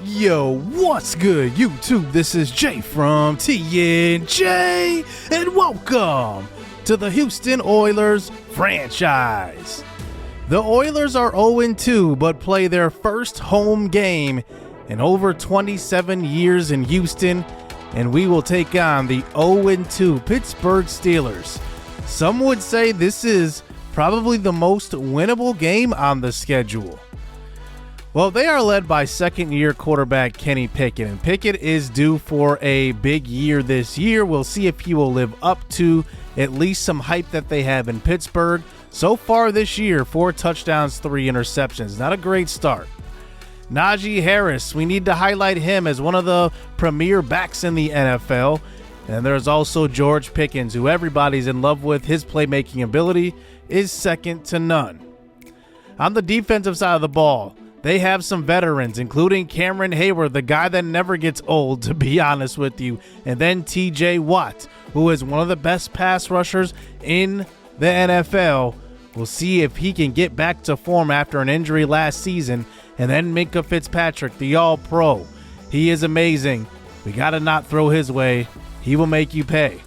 Yo, what's good, YouTube? This is Jay from TNJ, and welcome to the Houston Oilers franchise. The Oilers are 0-2, but play their first home game in over 27 years in Houston, and we will take on the 0-2 Pittsburgh Steelers. Some would say this is probably the most winnable game on the schedule. Well, they are led by second-year quarterback Kenny Pickett, and Pickett is due for a big year this year. We'll see if he will live up to at least some hype that they have in Pittsburgh. So far this year, 4 touchdowns, 3 interceptions. Not a great start. Najee Harris, we need to highlight him as one of the premier backs in the NFL. And there's also George Pickens, who everybody's in love with. His playmaking ability is second to none. On the defensive side of the ball, they have some veterans, including Cameron Hayward, the guy that never gets old, to be honest with you. And then TJ Watt, who is one of the best pass rushers in the NFL. We'll see if he can get back to form after an injury last season. And then Minkah Fitzpatrick, the all-pro. He is amazing. We got to not throw his way. He will make you pay.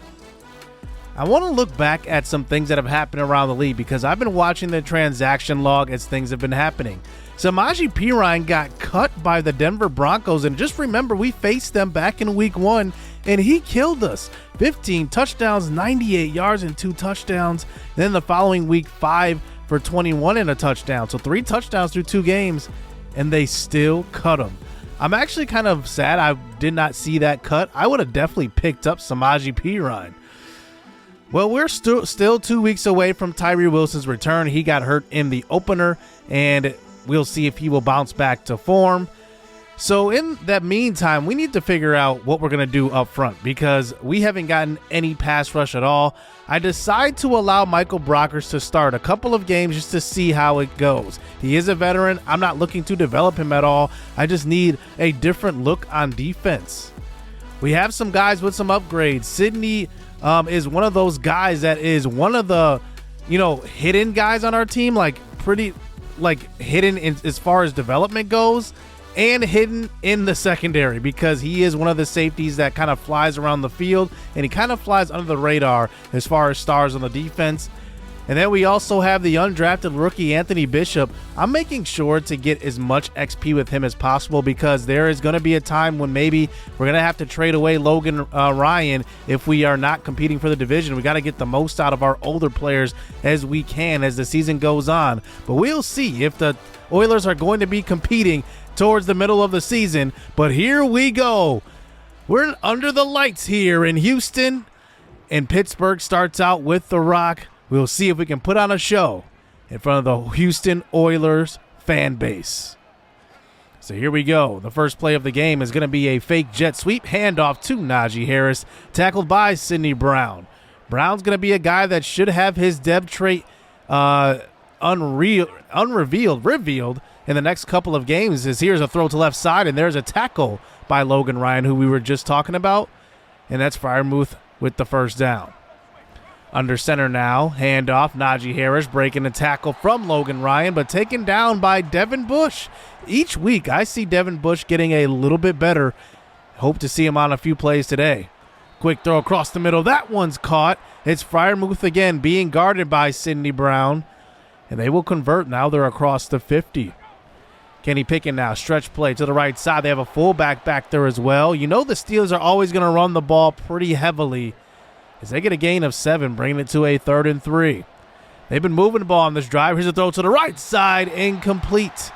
I want to look back at some things that have happened around the league because I've been watching the transaction log as things have been happening. Samaje Perine got cut by the Denver Broncos, and just remember, we faced them back in week 1, and he killed us. 15 touchdowns, 98 yards, and 2 touchdowns. Then the following week, 5 for 21 and a touchdown. So 3 touchdowns through 2 games, and they still cut him. I'm actually kind of sad I did not see that cut. I would have definitely picked up Samaje Perine. Well, we're still 2 weeks away from Tyree Wilson's return. He got hurt in the opener, and we'll see if he will bounce back to form. So in that meantime, we need to figure out what we're going to do up front because we haven't gotten any pass rush at all. I decide to allow Michael Brockers to start a couple of games just to see how it goes. He is a veteran. I'm not looking to develop him at all. I just need a different look on defense. We have some guys with some upgrades. Sydney is one of those guys that is one of the, hidden guys on our team, pretty hidden as far as development goes. And hidden in the secondary because he is one of the safeties that kind of flies around the field, and he kind of flies under the radar as far as stars on the defense. And then we also have the undrafted rookie Anthony Bishop. I'm making sure to get as much XP with him as possible because there is going to be a time when maybe we're going to have to trade away Logan Ryan if we are not competing for the division. We got to get the most out of our older players as we can as the season goes on. But we'll see if the Oilers are going to be competing towards the middle of the season. But here we go. We're under the lights here in Houston, and Pittsburgh starts out with The Rock. We'll see if we can put on a show in front of the Houston Oilers fan base. So here we go. The first play of the game is going to be a fake jet sweep handoff to Najee Harris, tackled by Sidney Brown. Brown's going to be a guy that should have his depth trait revealed in the next couple of games. As here's a throw to left side, and there's a tackle by Logan Ryan, who we were just talking about, and that's Freiermuth with the first down. Under center now, handoff, Najee Harris breaking a tackle from Logan Ryan, but taken down by Devin Bush. Each week, I see Devin Bush getting a little bit better. Hope to see him on a few plays today. Quick throw across the middle. That one's caught. It's Freiermuth again being guarded by Sidney Brown, and they will convert. Now they're across the 50. Kenny Pickett now, stretch play to the right side. They have a fullback back there as well. The Steelers are always going to run the ball pretty heavily as they get a gain of 7, bringing it to a 3rd and 3. They've been moving the ball on this drive. Here's a throw to the right side, incomplete.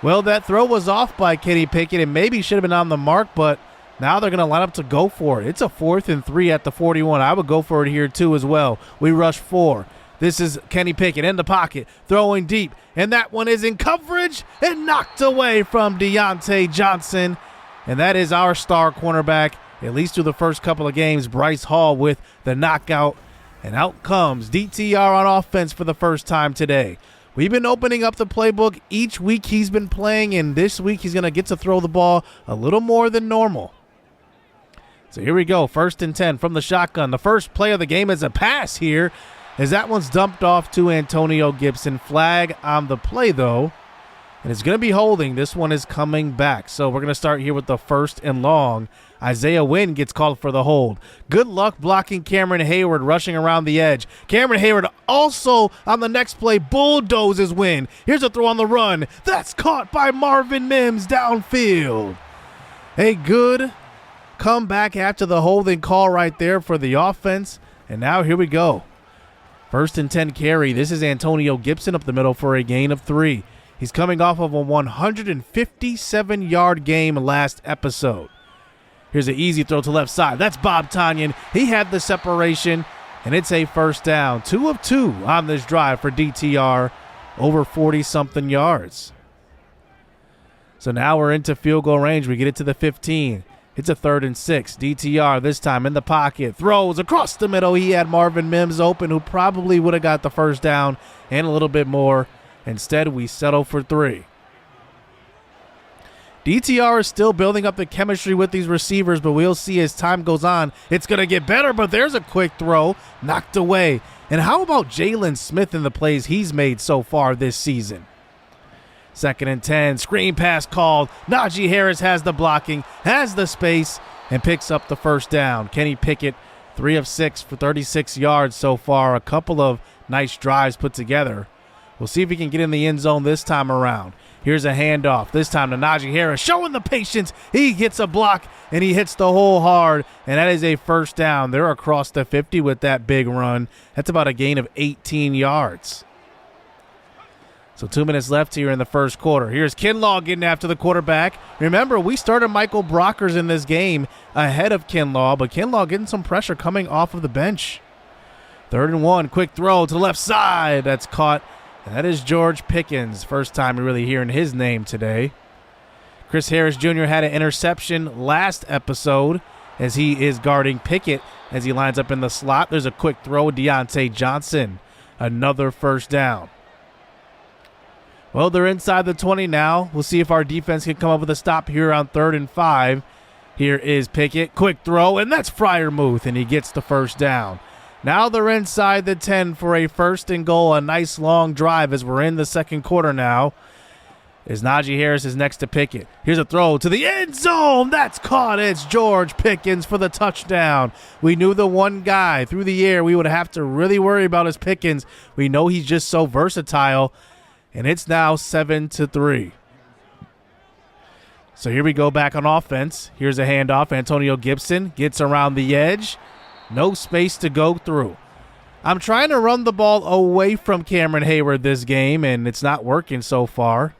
Well, that throw was off by Kenny Pickett and maybe should have been on the mark, but now they're going to line up to go for it. It's a 4th and 3 at the 41. I would go for it here too as well. We rush 4. This is Kenny Pickett in the pocket, throwing deep, and that one is in coverage and knocked away from Deontay Johnson. And that is our star cornerback, at least through the first couple of games, Bryce Hall with the knockout. And out comes DTR on offense for the first time today. We've been opening up the playbook each week he's been playing, and this week he's going to get to throw the ball a little more than normal. So here we go, 1st and 10 from the shotgun. The first play of the game is a pass here, as that one's dumped off to Antonio Gibson. Flag on the play, though. And it's going to be holding. This one is coming back. So we're going to start here with the 1st and long. Isaiah Wynn gets called for the hold. Good luck blocking Cameron Hayward rushing around the edge. Cameron Hayward also on the next play bulldozes Wynn. Here's a throw on the run. That's caught by Marvin Mims downfield. A good comeback after the holding call right there for the offense. And now here we go. 1st and 10 carry. This is Antonio Gibson up the middle for a gain of 3. He's coming off of a 157-yard game last episode. Here's an easy throw to left side. That's Bob Tonyan. He had the separation, and it's a 1st down. 2 of 2 on this drive for DTR, over 40-something yards. So now we're into field goal range. We get it to the 15. It's a 3rd and 6. DTR this time in the pocket. Throws across the middle. He had Marvin Mims open, who probably would have got the 1st down and a little bit more. Instead, we settle for 3. DTR is still building up the chemistry with these receivers, but we'll see as time goes on. It's going to get better, but there's a quick throw knocked away. And how about Jalen Smith in the plays he's made so far this season? 2nd and 10, screen pass called. Najee Harris has the blocking, has the space, and picks up the 1st down. Kenny Pickett, 3 of 6 for 36 yards so far. A couple of nice drives put together. We'll see if he can get in the end zone this time around. Here's a handoff. This time to Najee Harris, showing the patience. He gets a block, and he hits the hole hard, and that is a 1st down. They're across the 50 with that big run. That's about a gain of 18 yards. So 2 minutes left here in the 1st quarter. Here's Kinlaw getting after the quarterback. Remember, we started Michael Brockers in this game ahead of Kinlaw, but Kinlaw getting some pressure coming off of the bench. 3rd and 1, quick throw to the left side. That's caught. And that is George Pickens. First time we're really hearing his name today. Chris Harris Jr. had an interception last episode as he is guarding Pickett as he lines up in the slot. There's a quick throw. Deontay Johnson. Another 1st down. Well, they're inside the 20 now. We'll see if our defense can come up with a stop here on 3rd and 5. Here is Pickett. Quick throw, and that's Freiermuth, and he gets the 1st down. Now they're inside the 10 for a 1st and goal, a nice long drive as we're in the 2nd quarter now. As Najee Harris is next to Pickett. Here's a throw to the end zone. That's caught. It's George Pickens for the touchdown. We knew the one guy through the air we would have to really worry about is Pickens. We know he's just so versatile, and it's now 7-3. So here we go back on offense. Here's a handoff. Antonio Gibson gets around the edge. No space to go through. I'm trying to run the ball away from Cameron Hayward this game, and it's not working so far.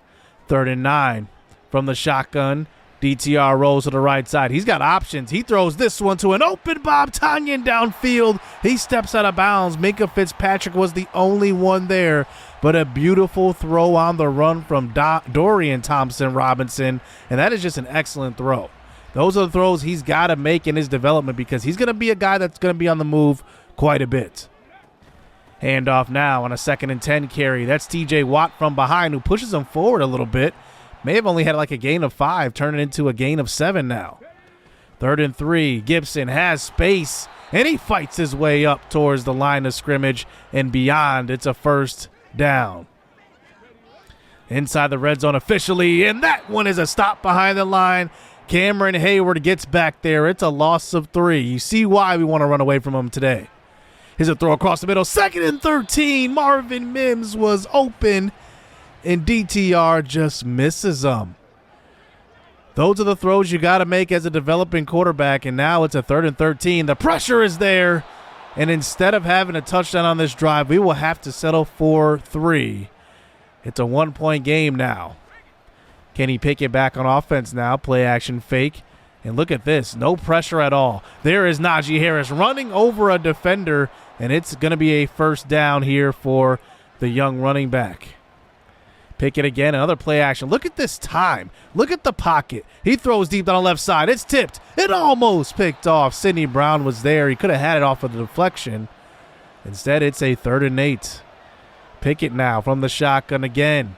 3rd and 9 from the shotgun. DTR rolls to the right side. He's got options. He throws this one to an open Bob Tonyan downfield. He steps out of bounds. Minka Fitzpatrick was the only one there, but a beautiful throw on the run from Dorian Thompson-Robinson, and that is just an excellent throw. Those are the throws he's got to make in his development because he's going to be a guy that's going to be on the move quite a bit. Handoff now on a 2nd and 10 carry. That's TJ Watt from behind who pushes him forward a little bit. May have only had like a gain of 5, turning into a gain of 7 now. 3rd and 3. Gibson has space, and he fights his way up towards the line of scrimmage and beyond. It's a 1st down. Inside the red zone officially, and that one is a stop behind the line. Cameron Hayward gets back there. It's a loss of 3. You see why we want to run away from him today. Here's a throw across the middle. 2nd and 13. Marvin Mims was open, and DTR just misses him. Those are the throws you got to make as a developing quarterback, and now it's a 3rd and 13. The pressure is there, and instead of having a touchdown on this drive, we will have to settle for 3. It's a 1-point game now. Kenny Pickett back on offense now. Play action fake. And look at this. No pressure at all. There is Najee Harris running over a defender, and it's going to be a 1st down here for the young running back. Pickett again. Another play action. Look at this time. Look at the pocket. He throws deep down the left side. It's tipped. It almost picked off. Sidney Brown was there. He could have had it off of the deflection. Instead, it's a 3rd and 8. Pickett now from the shotgun again.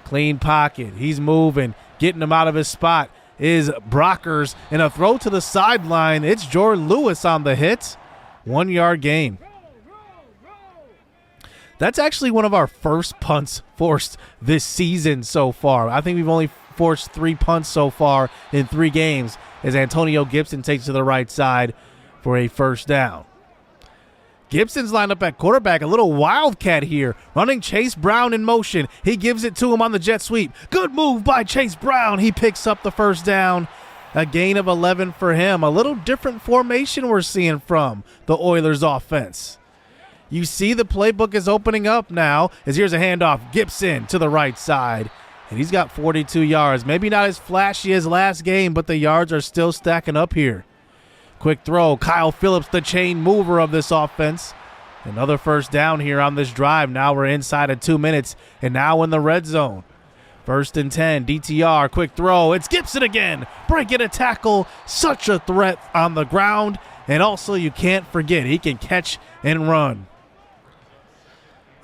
Clean pocket. He's moving, getting him out of his spot is Brockers, and a throw to the sideline. It's Jordan Lewis on the hit. 1 yard gain. That's actually one of our first punts forced this season so far. I think we've only forced 3 punts so far in 3 games as Antonio Gibson takes to the right side for a first down. Gibson's lined up at quarterback, a little wildcat here, running Chase Brown in motion. He gives it to him on the jet sweep. Good move by Chase Brown. He picks up the first down. A gain of 11 for him. A little different formation we're seeing from the Oilers offense. You see the playbook is opening up now as here's a handoff. Gibson to the right side. And he's got 42 yards. Maybe not as flashy as last game, but the yards are still stacking up here. Quick throw. Kyle Phillips, the chain mover of this offense. Another first down here on this drive. Now we're inside of 2 minutes and now in the red zone. 1st and 10. DTR. Quick throw. It's Gibson again. Breaking a tackle. Such a threat on the ground. And also you can't forget he can catch and run.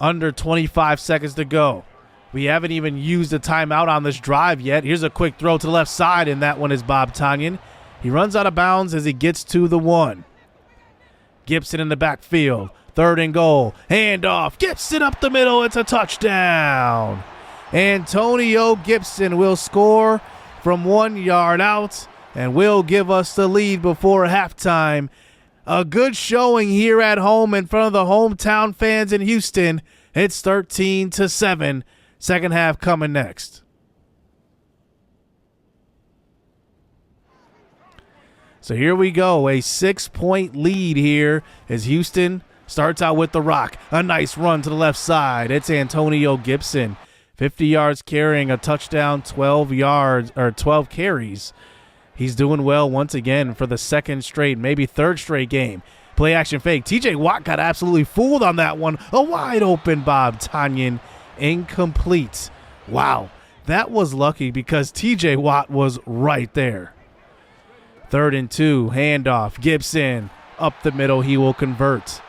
Under 25 seconds to go. We haven't even used a timeout on this drive yet. Here's a quick throw to the left side, and that one is Bob Tonyan. He runs out of bounds as he gets to the 1. Gibson in the backfield. 3rd and goal. Handoff. Gibson up the middle. It's a touchdown. Antonio Gibson will score from 1 yard out and will give us the lead before halftime. A good showing here at home in front of the hometown fans in Houston. It's 13-7. Second half coming next. So here we go. A 6-point lead here as Houston starts out with the rock. A nice run to the left side. It's Antonio Gibson. 50 yards carrying, a touchdown, 12 carries. He's doing well once again for the 2nd straight, maybe 3rd straight game. Play action fake. TJ Watt got absolutely fooled on that one. A wide open Bob Tonyan. Incomplete. Wow. That was lucky because TJ Watt was right there. 3rd and 2. Handoff. Gibson. Up the middle. He will convert.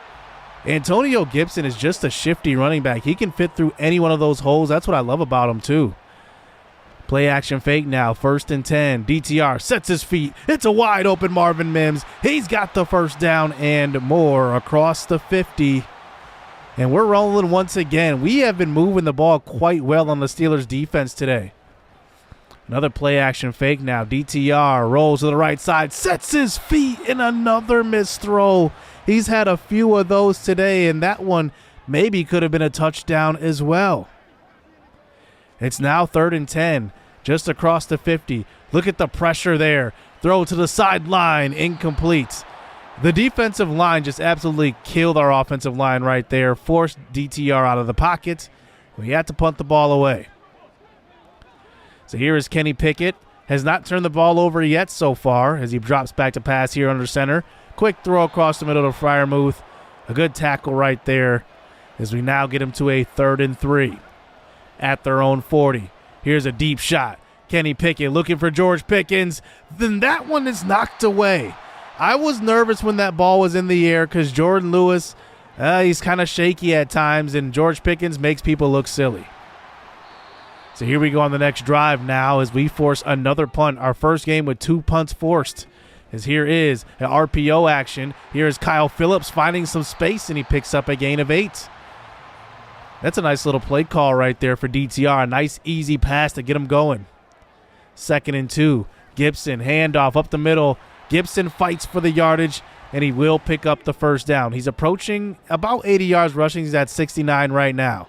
Antonio Gibson is just a shifty running back. He can fit through any one of those holes. That's what I love about him too. Play action fake now. 1st and 10. DTR sets his feet. It's a wide open Marvin Mims. He's got the first down and more across the 50. And we're rolling once again. We have been moving the ball quite well on the Steelers defense today. Another play action fake now. DTR rolls to the right side. Sets his feet in another missed throw. He's had a few of those today, and that one maybe could have been a touchdown as well. It's now 3rd and 10, just across the 50. Look at the pressure there. Throw to the sideline, incomplete. The defensive line just absolutely killed our offensive line right there, forced DTR out of the pocket. We had to punt the ball away. So here is Kenny Pickett. Has not turned the ball over yet so far as he drops back to pass here under center. Quick throw across the middle to Freiermuth. A good tackle right there as we now get him to a 3rd and 3. At their own 40. Here's a deep shot. Kenny Pickett looking for George Pickens. Then that one is knocked away. I was nervous when that ball was in the air because Jordan Lewis, he's kind of shaky at times, and George Pickens makes people look silly. So here we go on the next drive now as we force another punt. Our first game with 2 punts forced. As here is an RPO action. Here is Kyle Phillips finding some space, and he picks up a gain of 8. That's a nice little play call right there for DTR. A nice, easy pass to get him going. 2nd and 2. Gibson, handoff up the middle. Gibson fights for the yardage, and he will pick up the first down. He's approaching about 80 yards rushing. He's at 69 right now.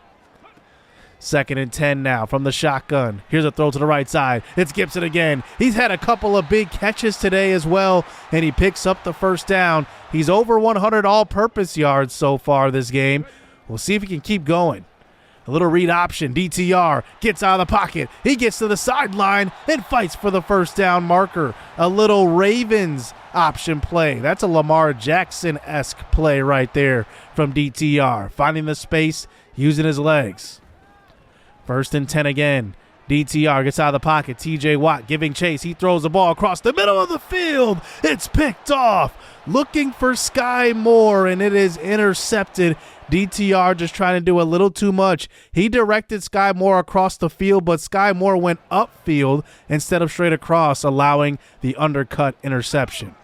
2nd and 10 now from the shotgun. Here's a throw to the right side. It's Gibson again. He's had a couple of big catches today as well, and he picks up the first down. He's over 100 all-purpose yards so far this game. We'll see if he can keep going. A little read option. DTR gets out of the pocket. He gets to the sideline and fights for the first down marker. A little Ravens option play. That's a Lamar Jackson-esque play right there from DTR. Finding the space, using his legs. 1st and 10 again. DTR gets out of the pocket. TJ Watt giving chase. He throws the ball across the middle of the field. It's picked off. Looking for Sky Moore, and it is intercepted. DTR just trying to do a little too much. He directed Sky Moore across the field, but Sky Moore went upfield instead of straight across, allowing the undercut interception.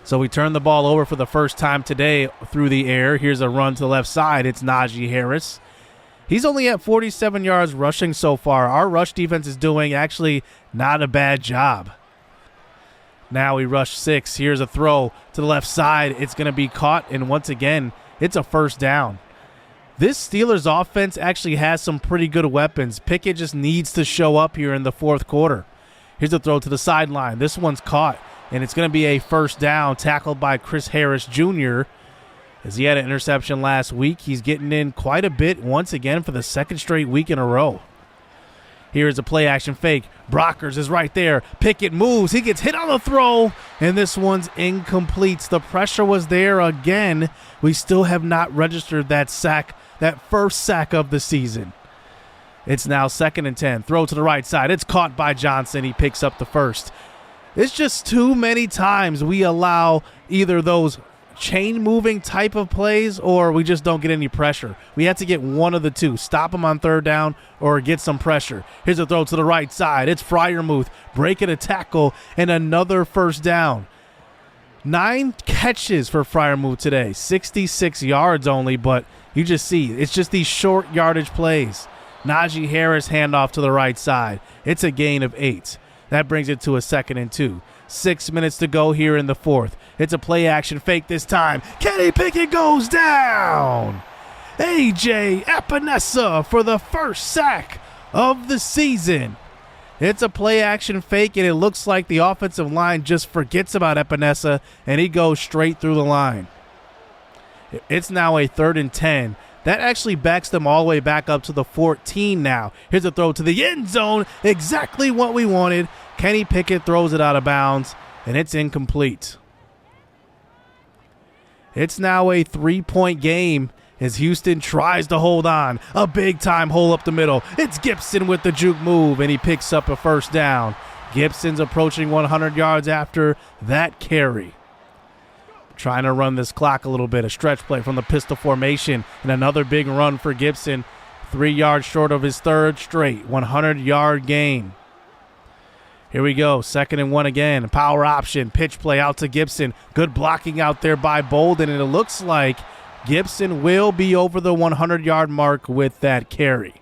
So we turn the ball over for the first time today through the air. Here's a run to the left side. It's Najee Harris. He's only at 47 yards rushing so far. Our rush defense is doing actually not a bad job. Now we rush 6. Here's a throw to the left side. It's going to be caught, and once again, it's a first down. This Steelers offense actually has some pretty good weapons. Pickett just needs to show up here in the fourth quarter. Here's a throw to the sideline. This one's caught, and it's going to be a first down tackled by Chris Harris Jr. As he had an interception last week. He's getting in quite a bit once again for the second straight week in a row. Here's a play-action fake. Brockers is right there. Pickett moves. He gets hit on the throw, and this one's incomplete. The pressure was there again. We still have not registered that sack, that first sack of the season. It's now 2nd and 10. Throw to the right side. It's caught by Johnson. He picks up the first. It's just too many times we allow either those chain-moving type of plays or we just don't get any pressure. We have to get one of the two. Stop him on third down or get some pressure. Here's a throw to the right side. It's Freiermuth breaking a tackle and another first down. 9 catches for Freiermuth today. 66 yards only, but you just see it's just these short yardage plays. Najee Harris handoff to the right side. It's a gain of 8. That brings it to a 2nd and 2. 6 minutes to go here in the fourth. It's a play-action fake this time. Kenny Pickett goes down. A.J. Epinesa for the first sack of the season. It's a play-action fake, and it looks like the offensive line just forgets about Epinesa, and he goes straight through the line. It's now a 3rd and 10. That actually backs them all the way back up to the 14 now. Here's a throw to the end zone. Exactly what we wanted. Kenny Pickett throws it out of bounds, and it's incomplete. It's now a 3-point game as Houston tries to hold on. A big-time hole up the middle. It's Gibson with the juke move, and he picks up a first down. Gibson's approaching 100 yards after that carry. Trying to run this clock a little bit. A stretch play from the pistol formation, and another big run for Gibson. 3 yards short of his third straight 100-yard gain. Here we go, 2nd and 1 again. Power option, pitch play out to Gibson. Good blocking out there by Bolden, and it looks like Gibson will be over the 100-yard mark with that carry.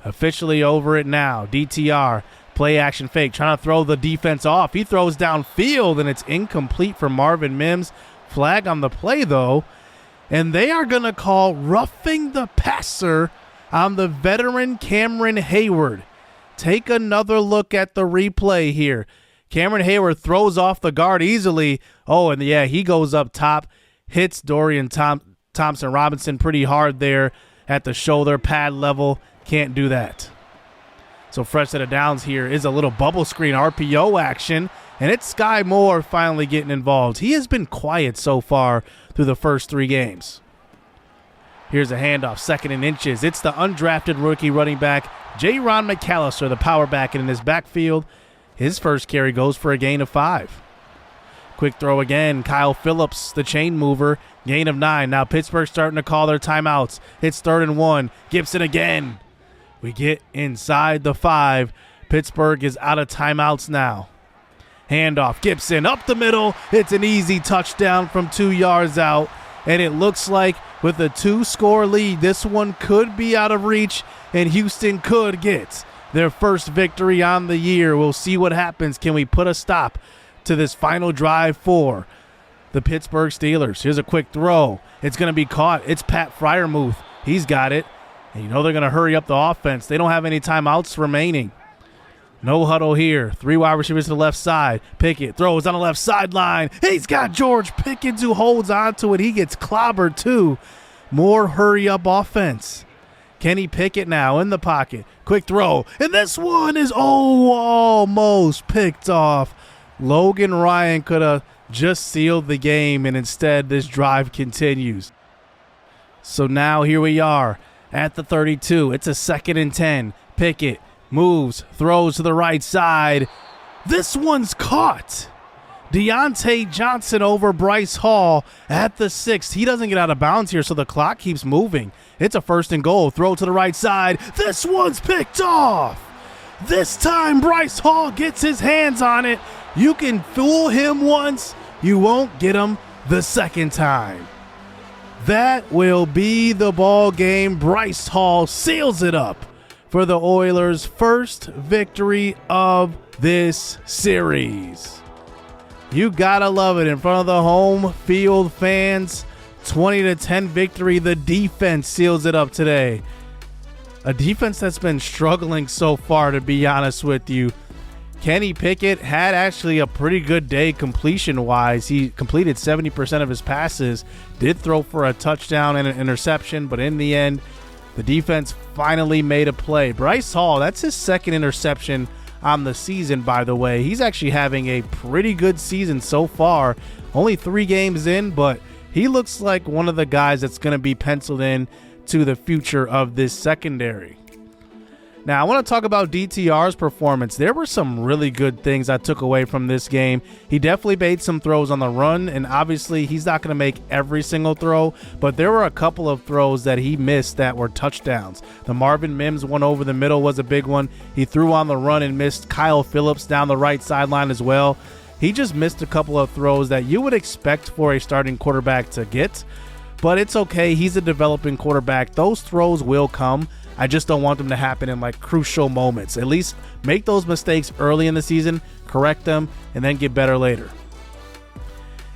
Officially over it now. DTR, play action fake, trying to throw the defense off. He throws downfield, and it's incomplete for Marvin Mims. Flag on the play, though, and they are going to call roughing the passer on the veteran Cameron Hayward. Take another look at the replay here. Cameron Hayward throws off the guard easily. Oh, and yeah, he goes up top, hits Dorian Thompson Robinson pretty hard there at the shoulder pad level. Can't do that. So fresh set of downs here is a little bubble screen RPO action, and it's Sky Moore finally getting involved. He has been quiet so far through the first 3 games. Here's a handoff, 2nd and inches. It's the undrafted rookie running back, J-Ron McAllister, the power back in his backfield. His first carry goes for a gain of 5. Quick throw again. Kyle Phillips, the chain mover, gain of 9. Now Pittsburgh starting to call their timeouts. It's 3rd and 1. Gibson again. We get inside the 5. Pittsburgh is out of timeouts now. Handoff, Gibson up the middle. It's an easy touchdown from 2 yards out. And it looks like with a 2-score lead, this one could be out of reach, and Houston could get their first victory on the year. We'll see what happens. Can we put a stop to this final drive for the Pittsburgh Steelers? Here's a quick throw. It's going to be caught. It's Pat Freiermuth. He's got it. And you know they're going to hurry up the offense. They don't have any timeouts remaining. No huddle here. 3 wide receivers to the left side. Pickett throws on the left sideline. He's got George Pickens who holds on to it. He gets clobbered too. More hurry-up offense. Kenny Pickett now in the pocket. Quick throw. And this one is almost picked off. Logan Ryan could have just sealed the game, and instead this drive continues. So now here we are at the 32. It's a 2nd and 10. Pickett moves, throws to the right side. This one's caught. Deontay Johnson over Bryce Hall at the 6. He doesn't get out of bounds here, so the clock keeps moving. It's a 1st and goal. Throw to the right side. This one's picked off. This time Bryce Hall gets his hands on it. You can fool him once, you won't get them the second time. That will be the ball game. Bryce Hall seals it up for the Oilers' first victory of this series. You gotta love it. In front of the home field fans, 20-10 victory. The defense seals it up today. A defense that's been struggling so far, to be honest with you. Kenny Pickett had actually a pretty good day completion-wise. He completed 70% of his passes, did throw for a touchdown and an interception, but in the end, the defense finally made a play. Bryce Hall, that's his second interception on the season, by the way. He's actually having a pretty good season so far. Only 3 games in, but he looks like one of the guys that's going to be penciled in to the future of this secondary. Now, I want to talk about DTR's performance. There were some really good things I took away from this game. He definitely made some throws on the run, and obviously he's not going to make every single throw, but there were a couple of throws that he missed that were touchdowns. The Marvin Mims one over the middle was a big one. He threw on the run and missed Kyle Phillips down the right sideline as well. He just missed a couple of throws that you would expect for a starting quarterback to get, but it's okay. He's a developing quarterback. Those throws will come. I just don't want them to happen in like crucial moments. At least make those mistakes early in the season, correct them, and then get better later.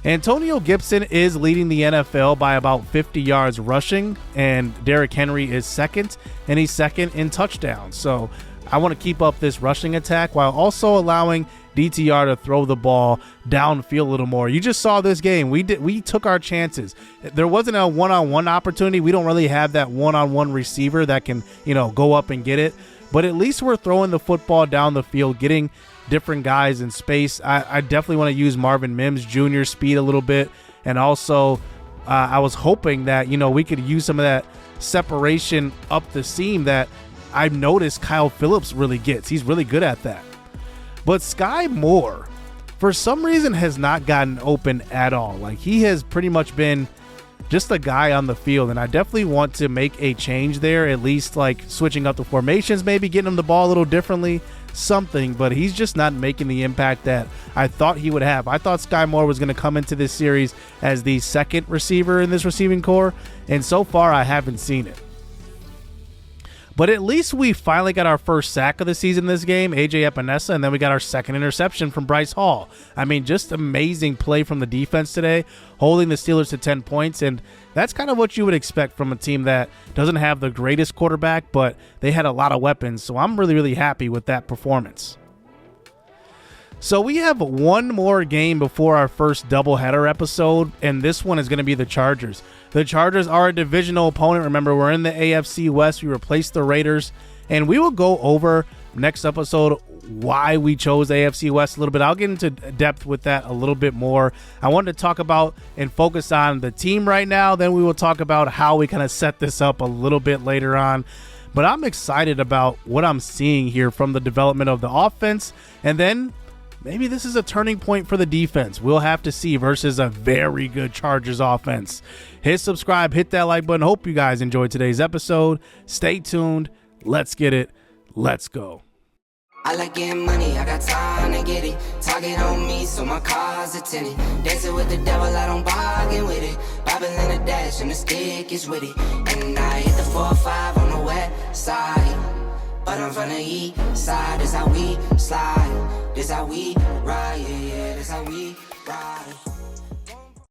Antonio Gibson is leading the NFL by about 50 yards rushing, and Derrick Henry is second, and he's second in touchdowns. So I want to keep up this rushing attack while also allowing DTR to throw the ball downfield a little more. You just saw this game. We took our chances. There wasn't a one-on-one opportunity. We don't really have that one-on-one receiver that can, go up and get it. But at least we're throwing the football down the field, getting different guys in space. I definitely want to use Marvin Mims Jr.'s speed a little bit. And also, I was hoping that, we could use some of that separation up the seam that I've noticed Kyle Phillips really gets. He's really good at that. But Sky Moore, for some reason, has not gotten open at all. Like, he has pretty much been just a guy on the field, and I definitely want to make a change there, at least like switching up the formations, maybe getting him the ball a little differently, something, but he's just not making the impact that I thought he would have. I thought Sky Moore was going to come into this series as the second receiver in this receiving core, and so far I haven't seen it. But at least we finally got our first sack of the season this game, AJ Epinesa, and then we got our second interception from Bryce Hall. I mean, just amazing play from the defense today, holding the Steelers to 10 points, and that's kind of what you would expect from a team that doesn't have the greatest quarterback, but they had a lot of weapons, so I'm really, really happy with that performance. So we have one more game before our first doubleheader episode, and this one is going to be the Chargers. The Chargers are a divisional opponent. Remember, we're in the AFC West. We replaced the Raiders, and we will go over next episode why we chose AFC West a little bit. I'll get into depth with that a little bit more. I wanted to talk about and focus on the team right now. Then we will talk about how we kind of set this up a little bit later on. But I'm excited about what I'm seeing here from the development of the offense, and then maybe this is a turning point for the defense. We'll have to see versus a very good Chargers offense. Hit subscribe, hit that like button. Hope you guys enjoyed today's episode. Stay tuned. Let's get it. Let's go. I like getting money, I got time to get it. Target on me, so my car's a tinny. Dancing with the devil, I don't bargain with it. Bobbing in the dash, and the stick is with it. And I hit the 4-5 on the west side. But I'm from the east side, this how we slide. This how we ride, yeah, this how we ride.